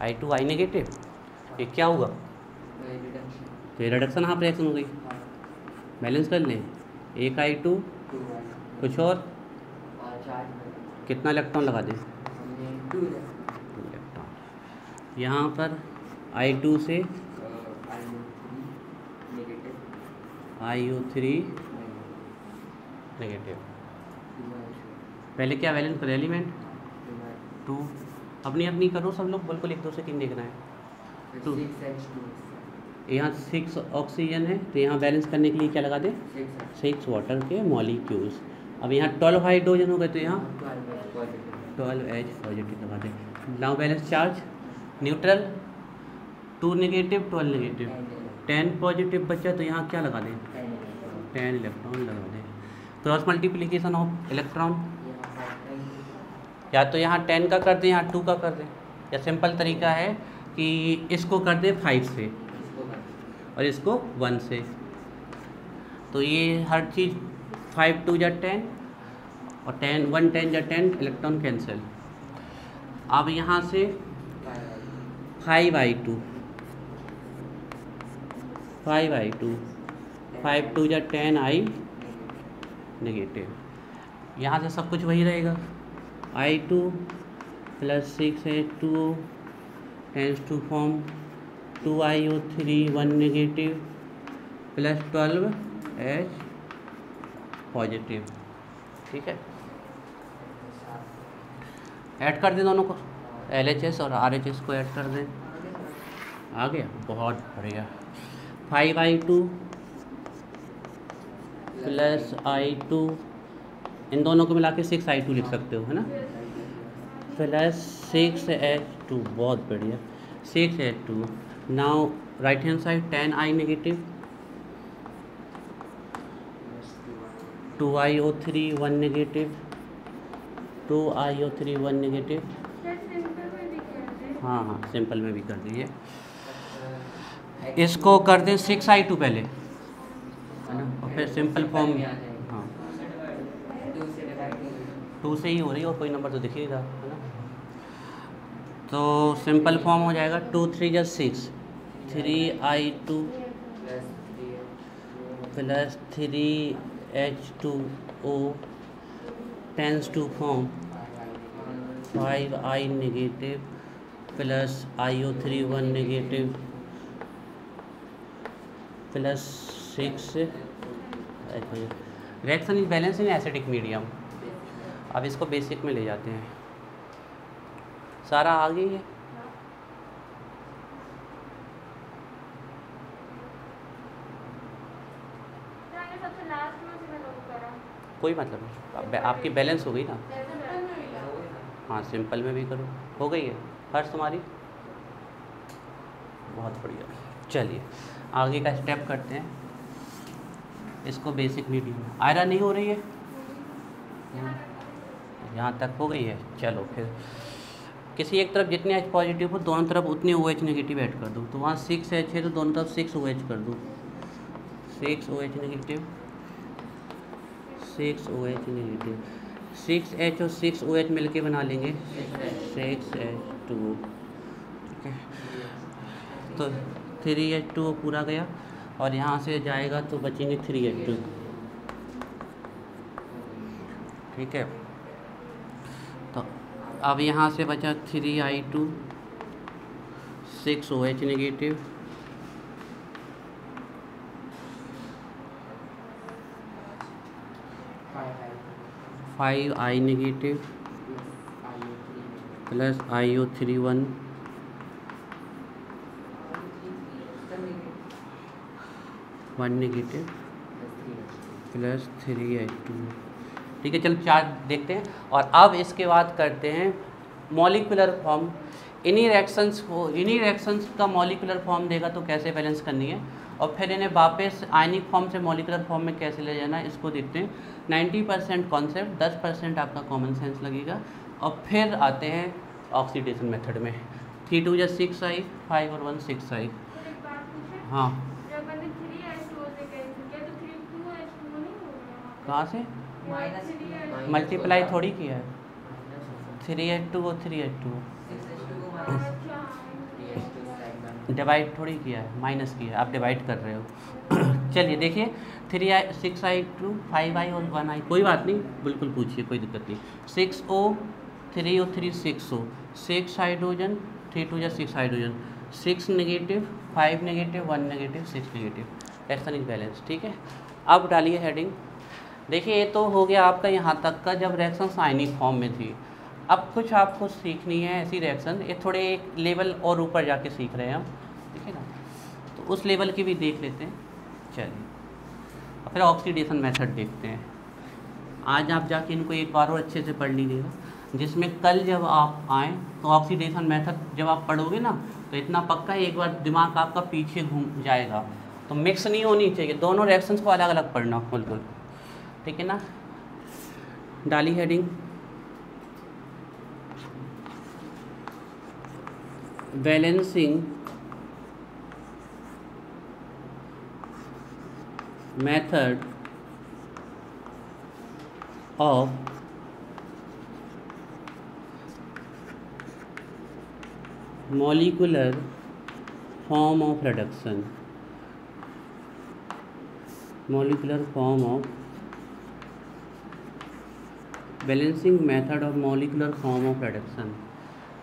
I2 I negative, ये क्या होगा? तो ये रिडक्शन हाफ रिएक्शन हो गई। बैलेंस कर लें, एक I2 कुछ और कितना इलेक्ट्रॉन लगा दें? 2 इलेक्ट्रॉन। यहाँ पर I2 से IO3 नेगेटिव। पहले क्या वैलेंस कर एलिमेंट 2, अपनी अपनी करो सब लोग, बिल्कुल एक दूसरे की देखना है। 2 यहाँ 6 ऑक्सीजन है, तो यहाँ बैलेंस करने के लिए क्या लगा दें? 6 वाटर के मॉलिक्यूल्स। अब यहाँ 12 हाइड्रोजन हो गए, तो यहाँ 12H पॉजिटिव लगा दें। Now balance charge neutral, 2 negative 12 negative, 10 positive बचा, तो यहाँ क्या लगा दें? 10 इलेक्ट्रॉन लगा दें। क्रॉस मल्टीप्लिकेशन ऑफ इलेक्ट्रॉन, या तो यहाँ 10 का कर दें, यहाँ 2 का कर दें, या सिंपल तरीका है कि इसको कर दें 5 से और इसको 1 से। तो ये हर चीज़ 5 2 जा 10 और 10 1 10 जा 10, इलेक्ट्रॉन कैंसिल। अब यहाँ से 5I2 5 2 जा 10I नेगेटिव। यहाँ से सब कुछ वही रहेगा, I2 + 6H2O tends to form 2IO3 1 negative + 12H positive. ठीक है, ऐड कर दें दोनों को, LHS और RHS को ऐड कर दें। आ गया, बहुत बढ़िया। 5I2 + I2, इन दोनों को मिला के 6I2 लिख सकते हो, है ना, + 6H2, बहुत बढ़िया, 6H2। Now right hand side 10I negative, 2IO3 1 negative, 2IO3 1 negative. हाँ हाँ, सिंपल में भी कर दीजिए। इसको कर दें 6I2 पहले, है ना, और फिर सिंपल फॉर्म। हाँ, 2 से ही हो रही है, और कोई नंबर तो दिख ही रहा, है ना। तो सिंपल फॉर्म हो जाएगा 2 3 जा 6, 3I2 + 3H2O tends to form 5I negative + IO3 1 negative + 6 reaction is balance in acidic medium. अब इसको बेसिक में ले जाते हैं, सारा आ गई है। कोई मतलब नहीं, आपकी बैलेंस हो गई ना। हाँ, सिंपल में भी करो, हो गई है। हर्ष तुम्हारी, बहुत बढ़िया। चलिए आगे का स्टेप करते हैं, इसको बेसिक मीडियम। आयरन नहीं हो रही है, यहाँ तक हो गई है। चलो फिर किसी एक तरफ जितने H पॉजिटिव हो, दोनों तरफ उतने OH नेगेटिव ऐड कर दो। तो वहाँ 6H है, तो दोनों तरफ 6OH कर दो, 6OH negative, 6OH negative. 6H और 6OH मिलके बना लेंगे 6H2O। ठीक है, तो 3H2O पूरा गया, और यहाँ से जाएगा तो बचेंगे 3H2। ठीक है, तो अब यहाँ से बचा 3I2 6OH negative, 5I negative + IO3 1 negative + 3H2। ठीक है, चलो चार्ज देखते हैं। और अब इसके बाद करते हैं मॉलिक्यूलर फॉर्म। इन्हीं रिएक्शंस का मॉलिक्यूलर फॉर्म देगा तो कैसे बैलेंस करनी है, और फिर इन्हें वापस आयनिक फॉर्म से मॉलिक्यूलर फॉर्म में कैसे ले जाना है, इसको देखते हैं। 90% कॉन्सेप्ट, 10% आपका कॉमन सेंस लगेगा। और फिर आते हैं ऑक्सीडेशन मेथड में। 3 2 जा 6I, 5 और 1 6I। हाँ, कहाँ से मल्टीप्लाई थोड़ी किया है, 3H2 और 3H2। डिवाइड थोड़ी किया है, माइनस किया है, आप डिवाइड कर रहे हो। चलिए देखिए 3i 6i 2 5i और 1i, कोई बात नहीं, बिल्कुल पूछिए, कोई दिक्कत नहीं। 6o 3o 3 6o 6 hydrogen 3 2 6 hydrogen 6 negative 5 negative 1 negative 6 negative, reaction is balance. ठीक है, अब डालिए हेडिंग। देखिए ये तो हो गया आपका यहाँ तक का जब रिएक्शन आयनिक फॉर्म में थी। अब कुछ आपको सीखनी है ऐसी रिएक्शन, ये थोड़े एक लेवल और ऊपर जाके सीख रहे हैं हम, ठीक है ना, तो उस लेवल की भी देख लेते हैं। चलिए और फिर ऑक्सीडेशन मेथड देखते हैं। आज आप जाके इनको एक बार और अच्छे से पढ़ लीजिएगा, जिसमें कल जब आप आएँ तो ऑक्सीडेशन मेथड जब आप पढ़ोगे ना तो इतना पक्का एक बार दिमाग आपका पीछे घूम जाएगा। तो मिक्स नहीं होनी चाहिए, दोनों रिएक्शंस को अलग अलग पढ़ना बिल्कुल, ठीक है ना। डाली heading. Balancing method of molecular form of reduction, molecular form of balancing method of molecular form of reduction.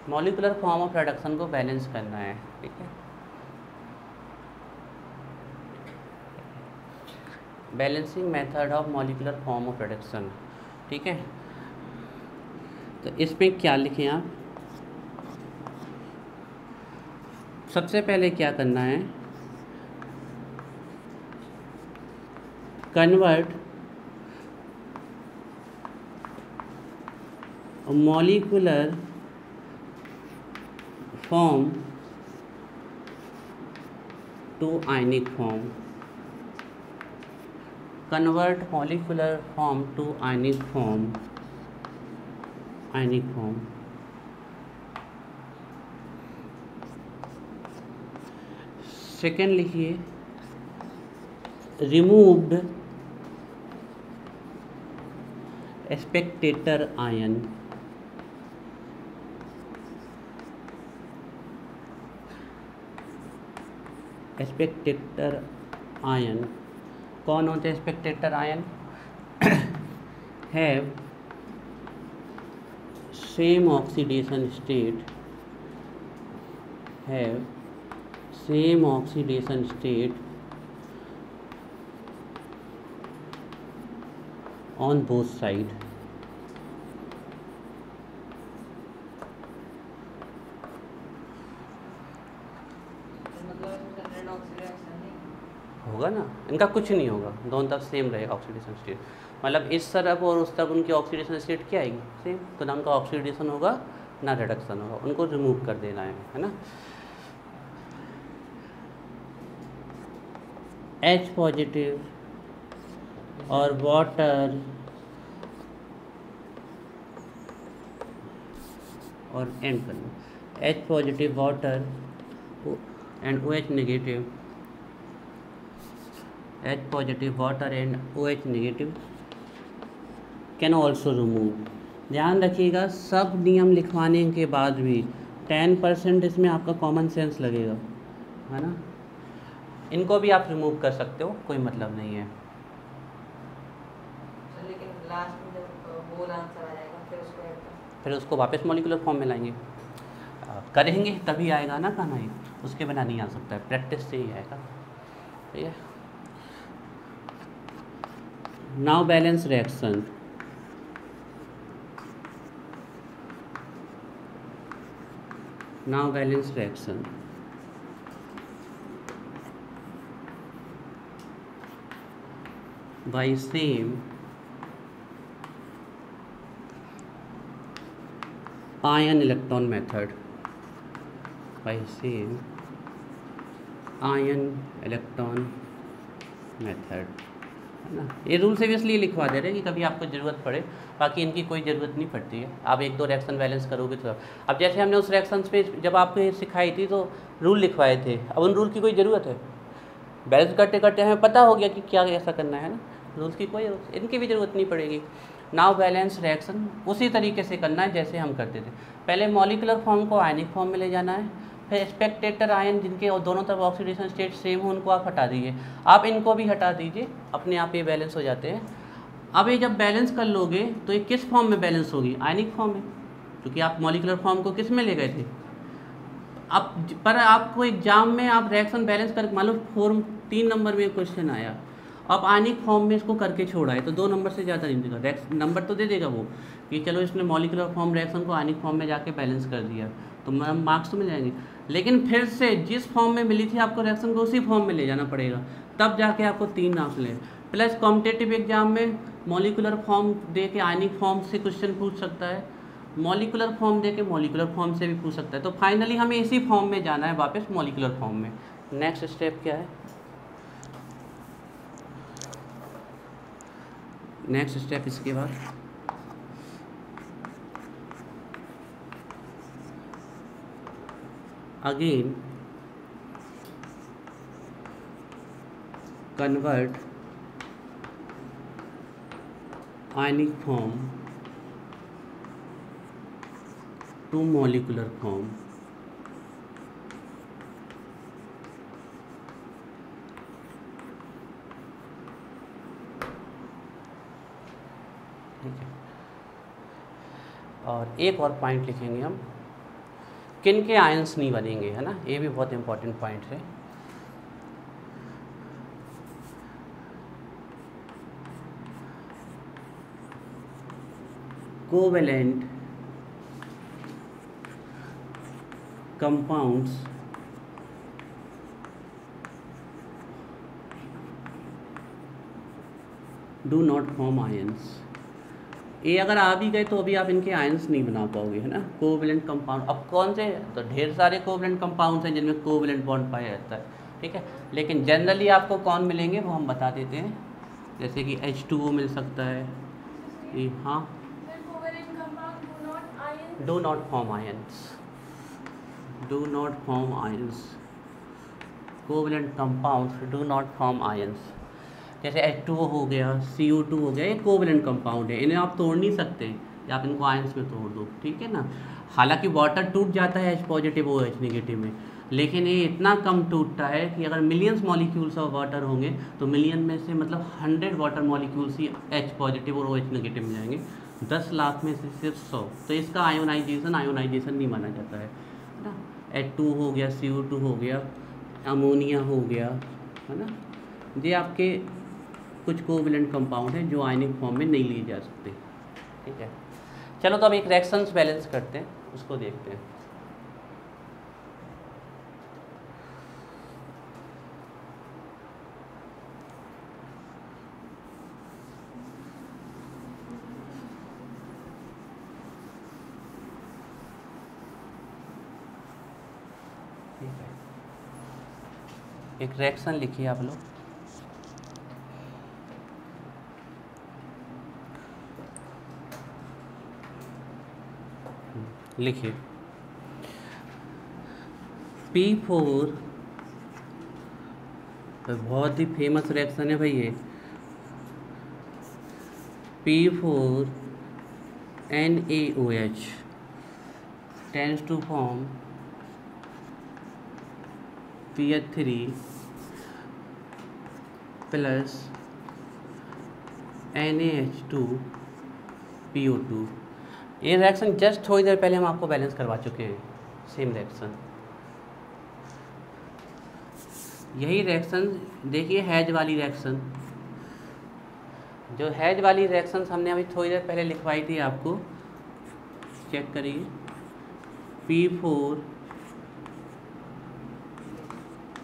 Molecular form of reduction को बैलेंस करना है, ठीक है। Balancing method of molecular form of reduction, ठीक है। तो इसमें क्या लिखें आप, सबसे पहले क्या करना है, convert molecular form to ionic form, convert molecular form to ionic form, ionic form. Second लिखिए, removed spectator ion, spectator ion कौन होते हैं? Spectator ion have same oxidation state, have same oxidation state on both side, होगा ना, इनका कुछ नहीं होगा, दोनों तरफ सेम रहेगा ऑक्सीडेशन स्टेट। मतलब इस तरफ और उस तरफ उनकी ऑक्सीडेशन स्टेट क्या आएगी? सेम। तो ना उनका ऑक्सीडेशन होगा ना रिडक्शन होगा, उनको रिमूव कर देना है ना। H पॉजिटिव और वाटर और एंड करना, H positive water and OH negative, H positive water and OH negative can also remove. ध्यान रखिएगा, सब नियम लिखवाने के बाद भी 10% इसमें आपका कॉमन सेंस लगेगा, है ना। इनको भी आप रिमूव कर सकते हो, कोई मतलब नहीं है। लेकिन लास्ट में जब होल आंसर आ जाएगा फिर उसको वापस मॉलिकुलर फॉर्म में लाएंगे, करेंगे तभी आएगा ना खाना, ही उसके बिना नहीं आ सकता है, प्रैक्टिस से ही आएगा, ठीक है। Now balance reaction, now balance reaction, by same ion electron method, by same ion electron method, है ना। ये रूल से भी इसलिए लिखवा दे रहे हैं कि कभी आपको ज़रूरत पड़े, बाकी इनकी कोई ज़रूरत नहीं पड़ती है। आप एक दो रिएक्शन बैलेंस करोगे तो। अब जैसे हमने उस रिएक्शन पे जब आपको ये सिखाई थी तो रूल लिखवाए थे, अब उन रूल की कोई ज़रूरत है? बैलेंस करते करते हमें पता हो गया कि क्या ऐसा करना है ना, रूल्स की कोई, इनकी भी ज़रूरत नहीं पड़ेगी। नाउ बैलेंस रिएक्शन उसी तरीके से करना है जैसे हम करते थे। पहले मॉलिक्यूलर फॉर्म को आयनिक फॉर्म में ले जाना है, फिर स्पेक्टेटर आयन जिनके और दोनों तरफ ऑक्सीडेशन स्टेट सेम हो उनको आप हटा दीजिए, आप इनको भी हटा दीजिए, अपने आप ये बैलेंस हो जाते हैं। अब ये जब बैलेंस कर लोगे तो ये किस फॉर्म में बैलेंस होगी? आयनिक फॉर्म में, क्योंकि आप मॉलिक्यूलर फॉर्म को किस में ले गए थे। अब पर आपको एग्जाम में आप रिएक्शन बैलेंस कर, मान लो 3 नंबर में क्वेश्चन आया, अब आयनिक फॉर्म में इसको करके छोड़ा है तो 2 नंबर से ज़्यादा नहीं देगा, नंबर तो दे देगा वो कि चलो इसने मॉलिक्यूलर फॉर्म रिएक्शन को आयनिक फॉर्म में जाके बैलेंस कर दिया, तो मार्क्स तो मिल जाएंगे। लेकिन फिर से जिस फॉर्म में मिली थी आपको रिएक्शन को उसी फॉर्म में ले जाना पड़ेगा, तब जाके आपको 3 मार्क्स मिले। प्लस कॉम्पिटिटिव एग्जाम में मॉलिक्यूलर फॉर्म दे के आयनिक फॉर्म से क्वेश्चन पूछ सकता है, मॉलिक्यूलर फॉर्म दे के मॉलिक्यूलर फॉर्म से भी पूछ सकता है। तो फाइनली हमें इसी फॉर्म में जाना है वापस, मॉलिक्यूलर फॉर्म में। नेक्स्ट स्टेप क्या है? नेक्स्ट स्टेप इसके बाद again convert ionic form to molecular form. ठीक है, और एक और पॉइंट लिखेंगे हम, किन के आयंस नहीं बनेंगे, है ना, ये भी बहुत इंपॉर्टेंट पॉइंट है। Covalent compounds do not form ions. ये अगर आ भी गए तो अभी आप इनके आयंस नहीं बना पाओगे, है ना। कोवेलेंट कंपाउंड, अब कौन से, तो ढेर सारे कोवेलेंट कंपाउंड्स हैं जिनमें कोवेलेंट बॉन्ड पाया जाता है, ठीक है। लेकिन जनरली आपको कौन मिलेंगे वो हम बता देते हैं, जैसे कि H2O मिल सकता है, ये हाँ, do not form ions, do not form ions, covalent compounds do not form ions. जैसे H2O हो गया, CO2 हो गया, ये कोवेलेंट कंपाउंड है, इन्हें आप तोड़ नहीं सकते, या आप इनको आयंस में तोड़ दो, ठीक है ना। हालांकि वाटर टूट जाता है H पॉजिटिव और H नेगेटिव में, लेकिन ये इतना कम टूटता है कि अगर मिलियंस मॉलिक्यूल्स ऑफ वाटर होंगे तो मिलियन में से मतलब 100 वाटर मॉलिक्यूल्स ही H पॉजिटिव और OH नेगेटिव में जाएंगे, 10 लाख में से सिर्फ 100। तो इसका आयोनाइजेशन नहीं माना जाता है ना। H2 हो गया, CO2 हो गया, अमोनिया हो गया, है ना, ये आपके कुछ कोवेलेंट कंपाउंड हैं जो आयनिक फॉर्म में नहीं लिए जा सकते, ठीक है। चलो तो अब एक रिएक्शंस बैलेंस करते हैं, उसको देखते हैं। ठीक है, एक रिएक्शन लिखिए आप लोग, लिखिए P4, बहुत ही फेमस रिएक्शन है भाई ये, P4 NaOH tends to form PH3 plus NaH2 PO2। ये रिएक्शन जस्ट थोड़ी देर पहले हम आपको बैलेंस करवा चुके हैं, सेम रिएक्शन। यही रिएक्शन देखिए, हैज वाली रिएक्शन, जो हैज वाली रिएक्शंस हमने अभी थोड़ी देर पहले लिखवाई थी आपको, चेक करिए। P4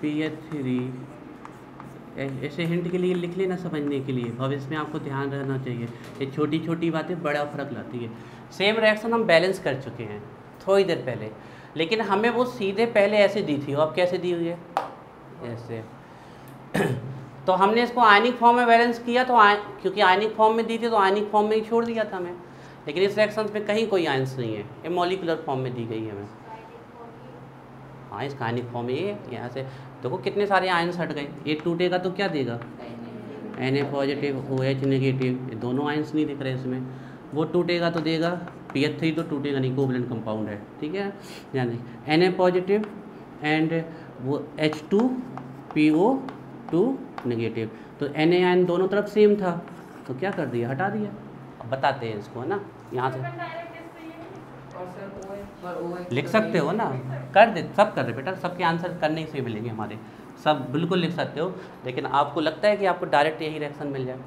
PH3, ऐसे हिंट के लिए लिख लेना समझने के लिए, अब इसमें आपको ध्यान रहना चाहिए, ये छोटी छोटी बातें बड़ा फर्क लाती है। सेम रिएक्शन हम बैलेंस कर चुके हैं थोड़ी देर पहले, लेकिन हमें वो सीधे पहले ऐसे दी थी, अब कैसे दी हुई है, ऐसे तो हमने इसको आयनिक फॉर्म में बैलेंस किया, तो क्योंकि आयनिक फॉर्म में दी थी तो आयनिक फॉर्म में ही छोड़ दिया था हमें, लेकिन इस रिएक्शन में कहीं कोई आयंस नहीं है, ये मॉलिक्यूलर फॉर्म में दी गई है हमें। हाँ, इसका आयनिक फॉर्म ये यहाँ से देखो कितने सारे आयंस हट गए, ये टूटेगा तो क्या देगा, Na पॉजिटिव OH नेगेटिव, ये दोनों आयंस नहीं दिख रहे इसमें, वो टूटेगा तो देगा PH3, तो टूटेगा नहीं, कोवैलेंट कंपाउंड है, ठीक है। ध्यान दें Na पॉजिटिव एंड वो H2PO2 नेगेटिव, तो Na आयन दोनों तरफ सेम था, तो क्या कर दिया, हटा दिया। अब बताते हैं इसको, है ना, यहाँ से और सर OH और OH लिख सकते हो ना, कर दे, सब कर रहे बेटा, सबके आंसर करने से मिलेंगे हमारे, सब बिल्कुल लिख सकते हो। लेकिन आपको लगता है कि आपको डायरेक्ट यही रिएक्शन मिल जाए?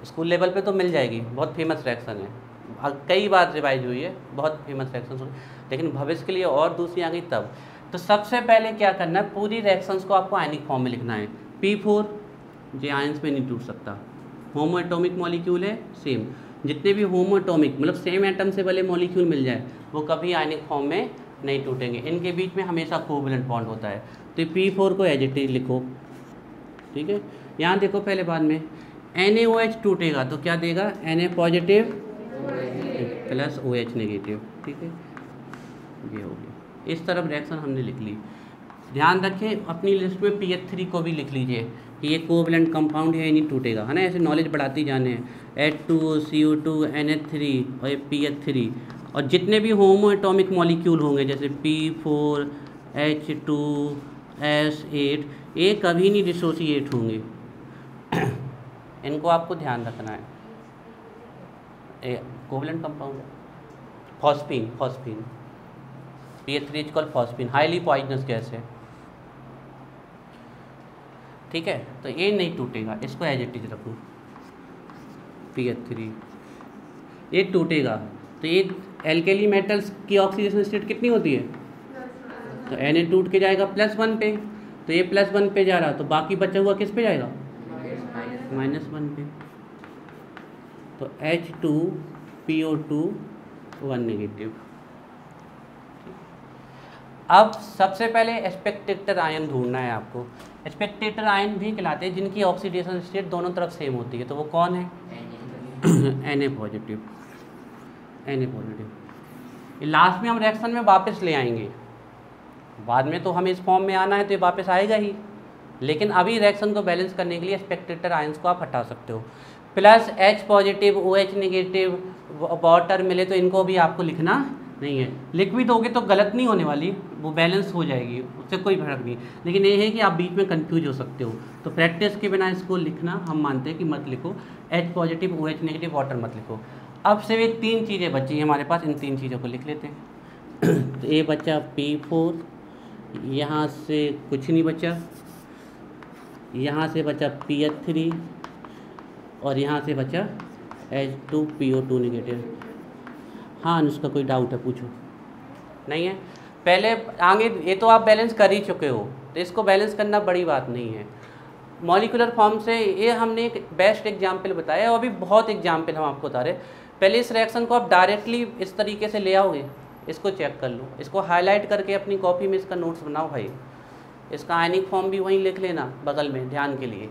स्कूल लेवल पे तो मिल जाएगी, बहुत फेमस रिएक्शन है, कई बार रिवाइज हुई है, बहुत फेमस रिएक्शन हुई, लेकिन भविष्य के लिए और दूसरी आ गई तब। तो सबसे पहले क्या करना है, पूरी रिएक्शंस को आपको आयनिक फॉर्म में लिखना है। P4 ये आयंस में नहीं टूट सकता, होमो एटॉमिक मॉलिक्यूल है सेम, जितने भी होमो एटॉमिक मतलब सेम एटम से वाले मॉलिक्यूल मिल जाए वो कभी आयनिक फॉर्म में नहीं टूटेंगे, इनके बीच में हमेशा कोवैलेंट बॉन्ड होता है। तो P4 को एज इट इज लिखो, ठीक है। यहाँ देखो पहले बाद में NaOH टूटेगा तो क्या देगा, Na positive plus OH negative, ठीक है, ये हो गया। इस तरफ रिएक्शन हमने लिख ली। ध्यान रखें अपनी लिस्ट में PH3 को भी लिख लीजिए कि ये कोवैलेंट कंपाउंड है, नहीं टूटेगा, है ना, ऐसे नॉलेज बढ़ाती जाने हैं। H2O CO2 NH3 और ये PH3, और जितने भी होमो एटॉमिक मॉलिक्यूल होंगे जैसे P4 H2 S8, ये कभी नहीं डिसोसिएट होंगे इनको आपको ध्यान रखना है। कोवैलेंट कंपाउंड है phosphine, PH3 is called phosphine, highly poisonous gas है, ठीक है। तो ये नहीं टूटेगा, इसको एज इट इज रखो। PH3 ये टूटेगा तो ये एल्केली मेटल्स की ऑक्सीडेशन स्टेट कितनी होती है, तो Na टूट के जाएगा +1 पे, तो ये +1 पे जा रहा, तो बाकी बचा हुआ किस पे जाएगा, -1 पे, तो H2PO2 1 नेगेटिव। अब सबसे पहले स्पेक्टेटर आयन ढूंढना है आपको। स्पेक्टेटर आयन भी कहलाते हैं जिनकी ऑक्सीडेशन स्टेट दोनों तरफ सेम होती है, तो वो कौन है, Na पॉजिटिव। लास्ट में हम रिएक्शन में वापस ले आएंगे, बाद में तो हमें इस फॉर्म में आना है तो ये वापस आएगा ही, लेकिन अभी रिएक्शन को बैलेंस करने के लिए स्पेक्टेटर आयंस को आप हटा सकते हो। Plus H positive OH negative water मिले तो इनको भी आपको लिखना नहीं है, लिख भी दोगे तो गलत नहीं होने वाली, वो बैलेंस हो जाएगी, उससे कोई फर्क नहीं। लेकिन ये है कि आप बीच में कंफ्यूज हो सकते हो, तो प्रैक्टिस के बिना इसको लिखना हम मानते हैं कि मत लिखो, H positive OH negative water मत लिखो। अब सिर्फ ये 3 चीज़ें बची हैं हमारे पास, इन 3 चीज़ों को लिख लेते हैं। तो ये बचा P4, यहाँ से कुछ नहीं बचा, यहाँ से बचा PH3 और यहाँ से बचा H2PO2 नेगेटिव। हाँ अनुष्का कोई डाउट है पूछो? नहीं है? पहले आगे ये तो आप बैलेंस कर ही चुके हो, तो इसको बैलेंस करना बड़ी बात नहीं है। मॉलिक्यूलर फॉर्म से ये हमने एक बेस्ट एग्जाम्पल बताया, और भी बहुत एग्जाम्पल हम आपको बता रहे। पहले इस रिएक्शन को आप डायरेक्टली इस तरीके से ले आओगे, इसको चेक कर लो, इसको हाईलाइट करके अपनी कॉपी में इसका नोट्स बनाओ भाई, इसका आयनिक फॉर्म भी वहीं लिख लेना बगल में ध्यान के लिए।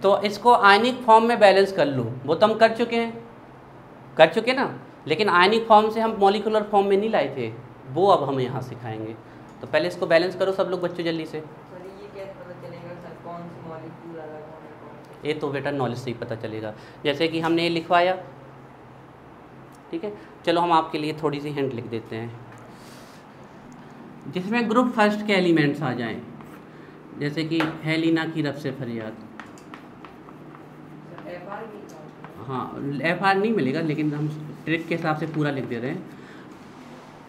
तो इसको आयनिक फॉर्म में बैलेंस कर लो, वो तो हम कर चुके ना, लेकिन आयनिक फॉर्म से हम मॉलिक्यूलर फॉर्म में नहीं लाए थे, वो अब हम यहाँ सिखाएंगे। तो पहले इसको बैलेंस करो सब लोग बच्चों जल्दी से। ये कैसे पता चलेगा सर कौन सी मॉलिक्यूल अलग होने कौन सी? ये तो बेटा नॉलेज से ही पता चलेगा, जैसे कि हमने ये लिखवाया, ठीक है। चलो हम आपके लिए थोड़ी सी हिंट लिख देते हैं जिसमें ग्रुप फर्स्ट के एलिमेंट्स आ जाएं, जैसे कि हेलिना की रफ से फरियाद। हाँ FR नहीं मिलेगा, लेकिन हम ट्रिक के हिसाब से पूरा लिख दे रहे हैं।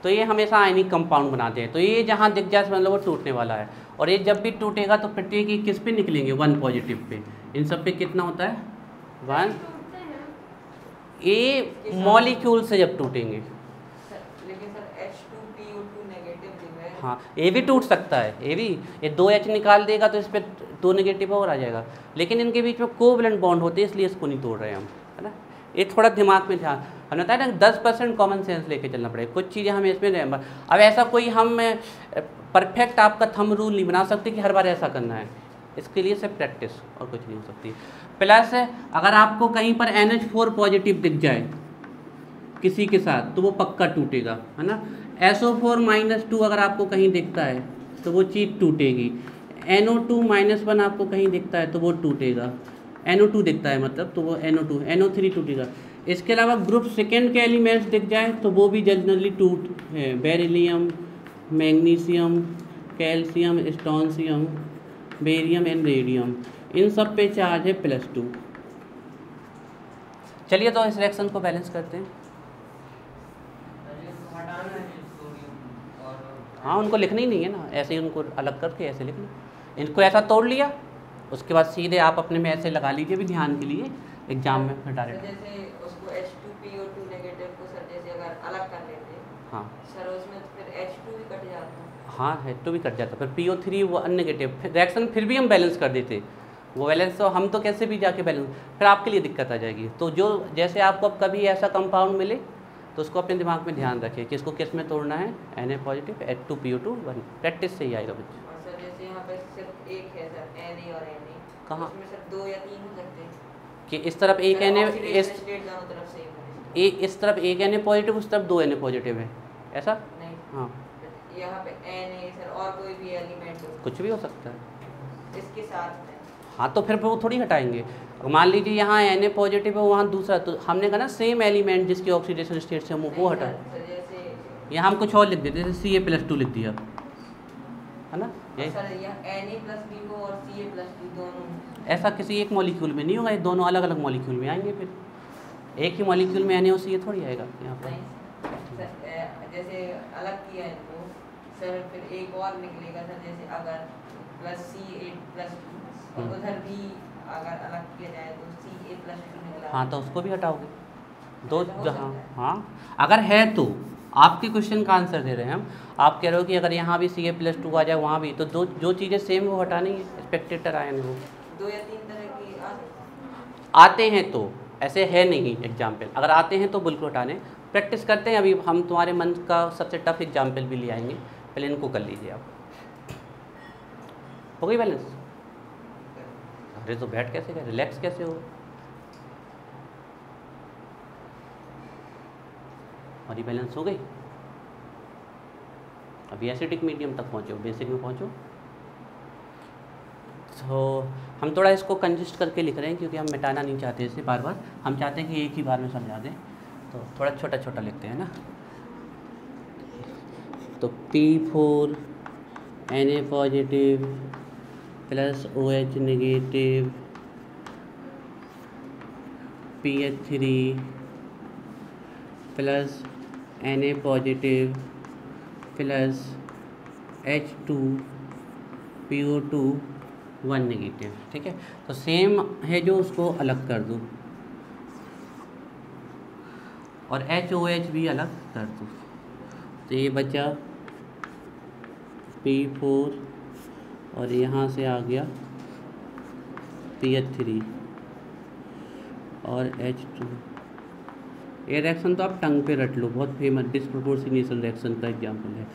तो ये हमेशा आयनिक कंपाउंड बनाते हैं, तो ये जहाँ दिख जाए मतलब वो टूटने वाला है, और ये जब भी टूटेगा तो प्रत्येक ये किस पे निकलेंगे, 1 पॉजिटिव पे। इन सब पे कितना होता है 1, ये मॉलिक्यूल से जब टूटेंगे। लेकिन सर H2PO2 नेगेटिव है। हाँ ये भी टूट सकता है, ये भी, ये 2H निकाल देगा तो इस पर 2 नेगेटिव और आ जाएगा, लेकिन इनके बीच में कोवैलेंट बॉन्ड होते हैं इसलिए इसको नहीं तोड़ रहे हम, है ना। ये थोड़ा दिमाग में ध्यान, हमने बताया ना 10% कॉमन सेंस लेके चलना पड़ेगा, कुछ चीज़ें हमें इसमें नहीं। अब ऐसा कोई हम परफेक्ट आपका थंब रूल नहीं बना सकते कि हर बार ऐसा करना है, इसके लिए सिर्फ प्रैक्टिस और कुछ नहीं हो सकती। प्लस अगर आपको कहीं पर NH4 पॉजिटिव दिख जाए किसी के साथ तो वो पक्का टूटेगा, है ना। SO4 -2 अगर आपको कहीं दिखता है तो वो चीज़ टूटेगी। NO2 -1 आपको कहीं दिखता है तो वो टूटेगा, NO2 दिखता है मतलब तो वो NO2, NO3 टूटेगा। इसके अलावा ग्रुप सेकेंड के एलिमेंट्स दिख जाए तो वो भी जनरली टूट है, beryllium, magnesium, calcium, strontium, barium and radium, इन सब पे चार्ज है +2। चलिए तो इस रिएक्शन को बैलेंस करते हैं। हाँ, उनको लिखना ही नहीं है ना, ऐसे ही उनको अलग करके ऐसे लिखना। इनको ऐसा तोड़ लिया, उसके बाद सीधे आप अपने में ऐसे लगा लीजिए भी ध्यान के लिए एग्जाम में फिर डायरेक्ट। जैसे उसको H2PO2 नेगेटिव को सर जैसे अगर अलग कर लेते, हाँ सर उसमें तो फिर H2 भी कट जाता है। हाँ, H2 भी कट जाता, फिर PO3 वो अननेगेटिव, फिर रिएक्शन फिर भी हम बैलेंस कर देते। वो बैलेंस तो हम तो कैसे भी जाके बैलेंस, फिर आपके लिए दिक्कत आ जाएगी। तो जो जैसे आपको अब कभी ऐसा कंपाउंड मिले तो उसको अपने दिमाग में ध्यान रखिए कि इसको किस में तोड़ना है, Na पॉजिटिव H2PO2 1, प्रैक्टिस से ही आएगा बच्चे। और सर जैसे यहाँ पे सिर्फ एक है सर Na और Na, कहाँ? उसमें सर 2 या 3 हो सकते हैं कि इस तरफ एक सर, Na, ऑक्सीडेशन स्टेट दोनों तरफ से ही है। इस तरफ एक Na पॉजिटिव, उस तरफ 2 Na पॉजिटिव है, ऐसा? नहीं, हाँ, यहाँ पे Na सर और कोई भी एलिमेंट हो, कुछ भी हो सकता है। इसके साथ में। हाँ, तो फिर वो थोड़ी हटाएंगे। मान लीजिए यहाँ Na पॉजिटिव है, वहाँ दूसरा, तो हमने कहा ना सेम एलिमेंट जिसकी ऑक्सीडेशन स्टेट से हम वो हटा, सर जैसे यहाँ हम कुछ और लिख देते, जैसे Ca+2 लिख दिया, है ना? यही सर यहाँ Na+B को और Ca+B दोनों, ऐसा किसी एक मॉलिक्यूल में नहीं होगा, ये दोनों अलग अलग मॉलिक्यूल में आएंगे। फिर एक ही मॉलिक्यूल में Na और Ca थोड़ी आएगा यहाँ पर। नहीं सर, जैसे अलग किया है तो सर फिर एक और निकलेगा सर, जैसे अगर +Ca+2 और उधर भी अगर अलग किया जाए तो Ca+2 निकला। हाँ, तो उसको भी हटाओगे दो ऐसा हो जहाँ। सकता है। हाँ, अगर है तो आपके क्वेश्चन का आंसर दे रहे हैं हम। आप कह रहे हो कि अगर यहाँ भी Ca+2 आ जाए वहाँ भी, तो दो जो चीज़ें सेम वो हटानी है, स्पेक्टेटर आए वो 2 या 3 तरह की आते हैं तो, ऐसे है नहीं एग्जाम्पल, अगर आते हैं तो बिल्कुल हटाने। प्रैक्टिस करते हैं, अभी हम तुम्हारे मन का सबसे टफ एग्जाम्पल भी ले आएंगे, पहले इनको कर लीजिए आप। हो गई बैलेंस? अरे तो बैठ कैसे गए, रिलैक्स कैसे हो? हमारी बैलेंस हो गई। अभी एसिडिक मीडियम तक पहुँचो, बेसिक में पहुँचो। तो हम थोड़ा इसको कंजस्ट करके लिख रहे हैं क्योंकि हम मिटाना नहीं चाहते इसे बार बार, हम चाहते हैं कि एक ही बार में समझा दें, तो थोड़ा छोटा छोटा लिखते हैं ना। तो P4 Na positive plus OH negative PH3 plus Na positive plus H2PO2 1 negative. ठीक है, तो सेम है जो उसको अलग कर दो और HOH भी अलग कर दो, तो ये बचा P4 और यहाँ से आ गया PH3 और H2। ये रिएक्शन तो आप टंग पे रट लो, बहुत फेमस डिस्प्रोपोर्शनेशन रिएक्शन का एग्जाम्पल है।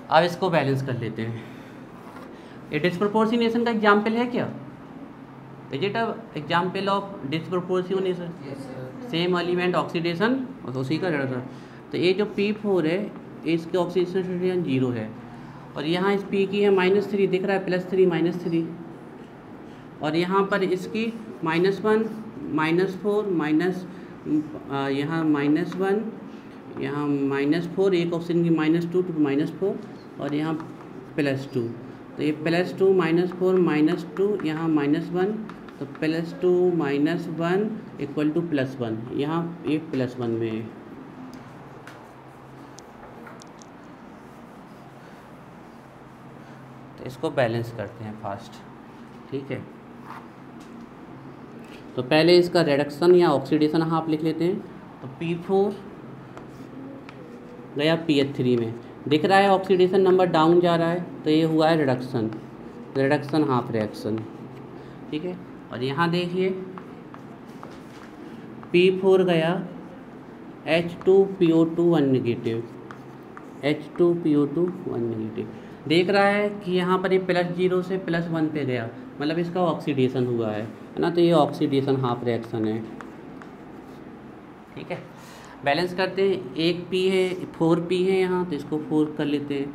अब इसको बैलेंस कर लेते हैं। ये डिस्प्रोपोर्शनेशन का एग्जाम्पल है क्या? Is it a example of disproportionation? Same element oxidation और उसी का रिडक्शन। तो ये जो P4 है इसकी ऑक्सीडेशन 0 है और यहाँ इस P की है -3, दिख रहा है +3 -3, और यहाँ पर इसकी -1 -4 माइनस यहाँ -1 यहाँ -4, एक ऑक्सीजन की -2 to -4 और यहाँ +2, तो ये +2 -4 -2 यहाँ -1, तो +2 -1 इक्वल टू +1, यहाँ ये +1 में है। तो इसको बैलेंस करते हैं फास्ट। ठीक है, तो पहले इसका रिडक्शन या ऑक्सीडेशन आप लिख लेते हैं। तो P4 गया PH3 में, दिख रहा है ऑक्सीडेशन नंबर डाउन जा रहा है, तो ये हुआ है रिडक्शन, रिडक्शन हाफ रिएक्शन। ठीक है, और यहाँ देखिए P4 गया H2PO2 1 नेगेटिव, H2PO2 1 नेगेटिव। देख रहा है कि यहाँ पर ये +0 से +1 पे गया, मतलब इसका ऑक्सीडेशन हुआ है ना, तो ये ऑक्सीडेशन हाफ रिएक्शन है। ठीक है, बैलेंस करते हैं। एक P है, 4P है यहाँ, तो इसको 4 कर लेते हैं।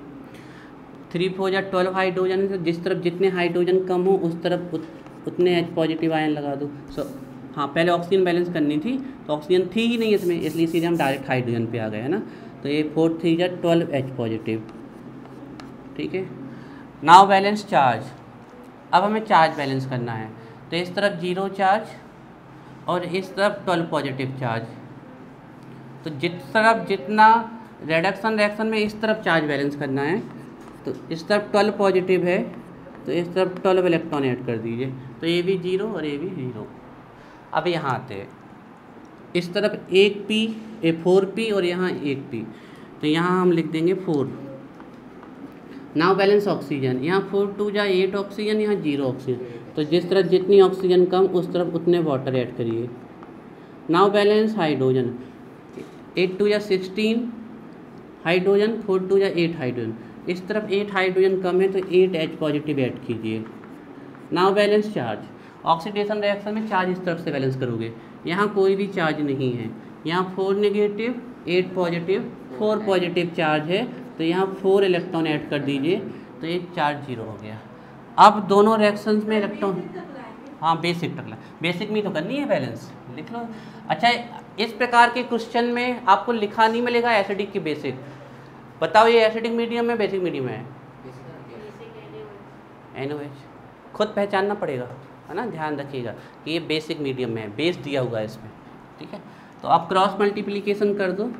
3 4 या 12 हाइड्रोजन है, तो जिस तरफ जितने हाइड्रोजन कम हो उस तरफ उतने H पॉजिटिव आयन लगा दो। हाँ, पहले ऑक्सीजन बैलेंस करनी थी, तो ऑक्सीजन थी ही नहीं इसमें, इसलिए सीधे हम डायरेक्ट हाइड्रोजन पे आ गए, है ना। तो ये 4 3 या 12 H पॉजिटिव, ठीक है। Now balance charge. अब हमें चार्ज बैलेंस करना है, तो इस तरफ 0 चार्ज और इस तरफ 12 पॉजिटिव चार्ज। तो जिस तरफ जितना रिडक्शन रिएक्शन में इस तरफ चार्ज बैलेंस करना है, तो इस तरफ 12 पॉजिटिव है तो इस तरफ 12 इलेक्ट्रॉन ऐड कर दीजिए, तो ये भी 0 और ये भी 0। अब यहाँ आते हैं, इस तरफ 1p 4p और यहाँ 1p, तो यहाँ हम लिख देंगे 4। नाउ बैलेंस ऑक्सीजन, यहाँ 4 2 या 8 ऑक्सीजन, यहाँ 0 ऑक्सीजन, तो जिस तरफ जितनी ऑक्सीजन कम उस तरफ उतने वाटर ऐड करिए। नाउ बैलेंस हाइड्रोजन, 8 2 या 16 हाइड्रोजन, 4 2 या 8 हाइड्रोजन, इस तरफ 8 हाइड्रोजन कम है तो 8 H पॉजिटिव ऐड कीजिए। Now balance charge, oxidation reaction में चार्ज इस तरफ से बैलेंस करोगे, यहाँ कोई भी चार्ज नहीं है, यहाँ 4 नेगेटिव 8 पॉजिटिव 4 पॉजिटिव चार्ज है, तो यहाँ 4 इलेक्ट्रॉन ऐड कर दीजिए, तो ये चार्ज 0 हो गया। अब दोनों रिएक्शंस में इलेक्ट्रॉन, हाँ बेसिक टकला, बेसिक में तो करनी है बैलेंस, लिख लो। अच्छा, इस प्रकार के क्वेश्चन में आपको लिखा नहीं मिलेगा एसिडिक की बेसिक। बताओ ये एसिडिक मीडियम है बेसिक मीडियम है? NOH खुद पहचानना पड़ेगा, है ना, ध्यान रखिएगा कि ये बेसिक मीडियम में है, बेस दिया हुआ है इसमें, ठीक है। तो आप क्रॉस मल्टीप्लिकेशन कर दो,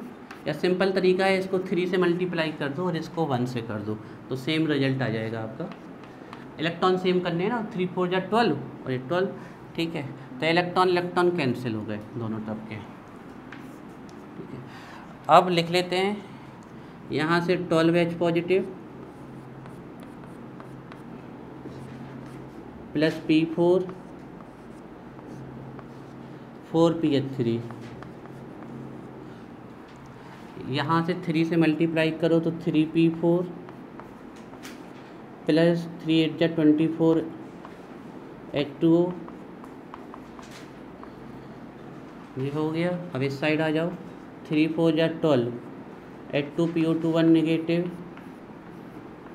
या सिंपल तरीका है इसको 3 से मल्टीप्लाई कर दो और इसको 1 से कर दो, तो सेम रिजल्ट आ जाएगा आपका। इलेक्ट्रॉन सेम करने हैं ना, 3 4 या 12 और ये 12, ठीक है। तो इलेक्ट्रॉन इलेक्ट्रॉन कैंसिल हो गए दोनों तरफ के, ठीक है। अब लिख लेते हैं यहाँ से 12 H positive plus P4 4PH3, यहाँ से 3 से मल्टीप्लाई करो तो 3P4 प्लस 3 8 या 24 H2O, ये हो गया। अब इस साइड आ जाओ, 3 4 या 12 H2PO2 1 नेगेटिव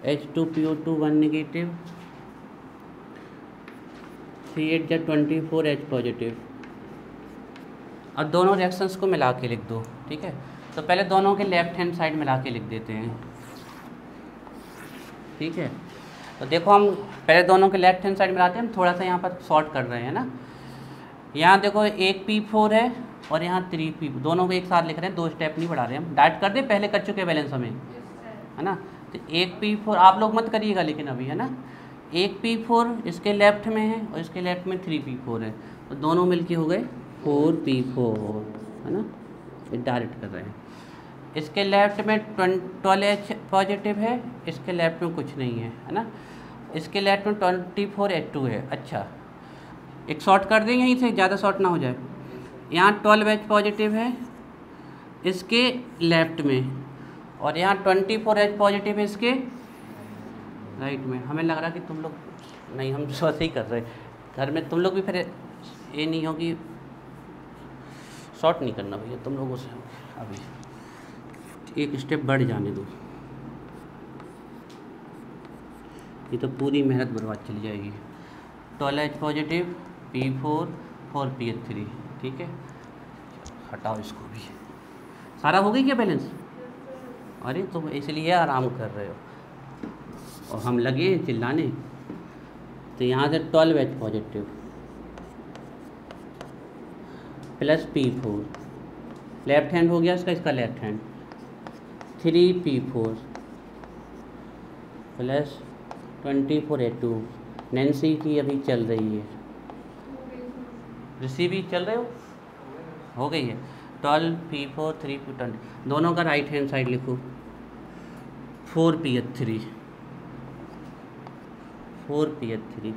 H2PO2 1 नेगेटिव, 3 8 या 24 H पॉजिटिव। अब दोनों रिएक्शंस को मिला के लिख दो, ठीक है। तो पहले दोनों के लेफ्ट हैंड साइड मिला के लिख देते हैं, ठीक है। तो देखो हम पहले दोनों के लेफ्ट हैंड साइड मिलाते हैं, हम थोड़ा सा यहाँ पर शॉर्ट कर रहे हैं ना। यहाँ देखो एक P4 है और यहाँ 3P, दोनों को एक साथ लिख रहे हैं, 2 स्टेप नहीं बढ़ा रहे हम, डाइट कर दे, पहले कर चुके बैलेंस हमें, है ना। तो एक P4 आप लोग मत करिएगा लेकिन अभी, है ना। एक P4 इसके लेफ्ट में है और इसके लेफ्ट में 3P4 है, तो दोनों मिलके हो गए 4P4, है ना, ये डायरेक्ट कर रहे हैं। इसके लेफ्ट में 12 H पॉजिटिव है, इसके लेफ्ट में कुछ नहीं है ना। इसके लेफ्ट में 24 H2 है। अच्छा, एक शॉर्ट कर दें यहीं से, ज़्यादा शॉर्ट ना हो जाए। यहाँ 12 H पॉजिटिव है इसके लेफ्ट में, और यहाँ 24 H पॉजिटिव है इसके राइट में। हमें लग रहा कि तुम लोग नहीं, हम ऐसे ही कर रहे घर में, तुम लोग भी फिर ये नहीं हो कि शॉर्ट नहीं करना भैया तुम लोगों से, अभी एक स्टेप बढ़ जाने दो, ये तो पूरी मेहनत बर्बाद चली जाएगी। 12 H पॉजिटिव P4 4PH3, ठीक है। हटाओ इसको भी, सारा हो गई क्या बैलेंस? अरे तुम इसलिए आराम कर रहे हो और हम लगे हैं चिल्लाने। तो यहाँ से 12 H positive plus P4, left hand हो गया इसका, इसका left hand 3P4 plus 24 H2। Nancy की अभी चल रही है, ऋषि भी चल रहे हो गई है। 12P4 3P20, दोनों का राइट हैंड साइड लिखो 4PH3 4PH3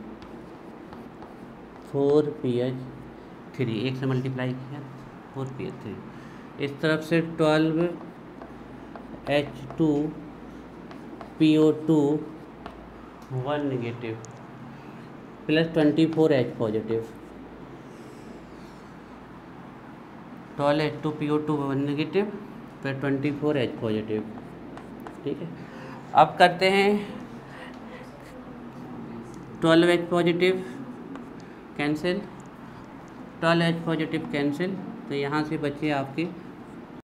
4PH3, एक से मल्टीप्लाई किया 4PH3। इस तरफ से 12 H2PO2 1 negative plus 24 H positive, 12 H2PO2 1 negative फिर 24 H पॉजिटिव, ठीक है। अब करते हैं 12H positive cancel, 12H positive cancel, तो यहाँ से बचे आपके